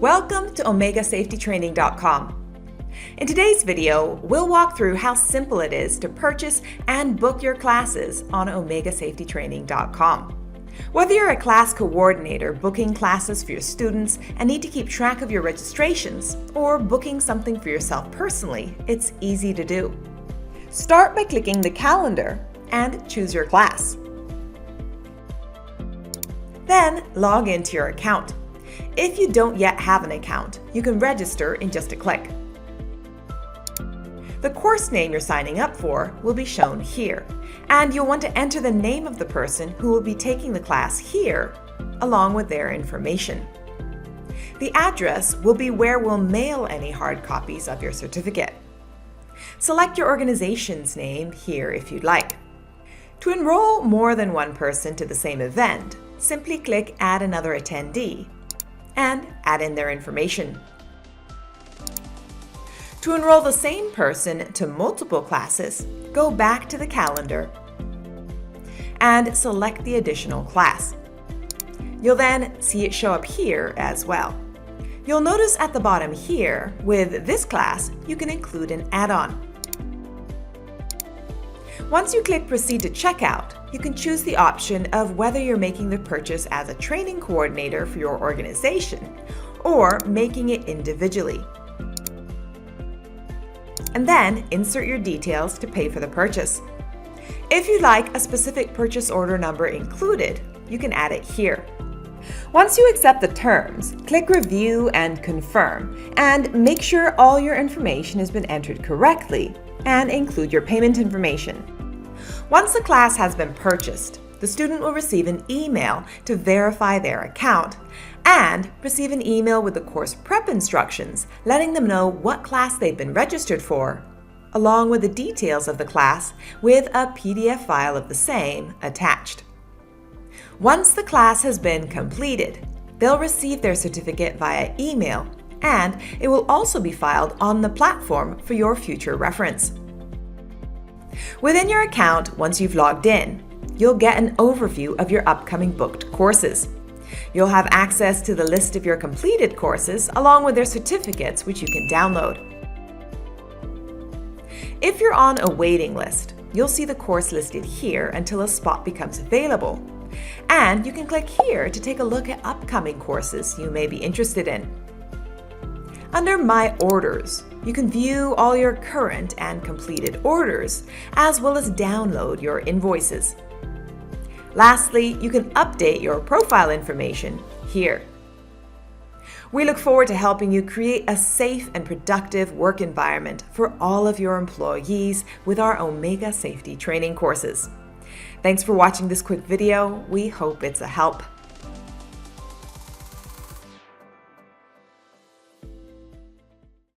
Welcome to omegasafetytraining.com. In today's video, we'll walk through how simple it is to purchase and book your classes on omegasafetytraining.com. Whether you're a class coordinator booking classes for your students and need to keep track of your registrations, or booking something for yourself personally, it's easy to do. Start by clicking the calendar and choose your class. Then log into your account. If you don't yet have an account, you can register in just a click. The course name you're signing up for will be shown here, and you'll want to enter the name of the person who will be taking the class here, along with their information. The address will be where we'll mail any hard copies of your certificate. Select your organization's name here if you'd like. To enroll more than one person to the same event, simply click Add Another Attendee and add in their information. To enroll the same person to multiple classes, go back to the calendar and select the additional class. You'll then see it show up here as well. You'll notice at the bottom here, with this class, you can include an add-on. Once you click Proceed to Checkout, you can choose the option of whether you're making the purchase as a training coordinator for your organization or making it individually. And then insert your details to pay for the purchase. If you'd like a specific purchase order number included, you can add it here. Once you accept the terms, click Review and Confirm, and make sure all your information has been entered correctly, and include your payment information. Once the class has been purchased, the student will receive an email to verify their account and receive an email with the course prep instructions letting them know what class they've been registered for, along with the details of the class with a PDF file of the same attached. Once the class has been completed, they'll receive their certificate via email, and it will also be filed on the platform for your future reference. Within your account, once you've logged in, you'll get an overview of your upcoming booked courses. You'll have access to the list of your completed courses along with their certificates, which you can download. If you're on a waiting list, you'll see the course listed here until a spot becomes available. And you can click here to take a look at upcoming courses you may be interested in. Under My Orders, you can view all your current and completed orders, as well as download your invoices. Lastly, you can update your profile information here. We look forward to helping you create a safe and productive work environment for all of your employees with our Omega Safety training courses. Thanks for watching this quick video. We hope it's a help.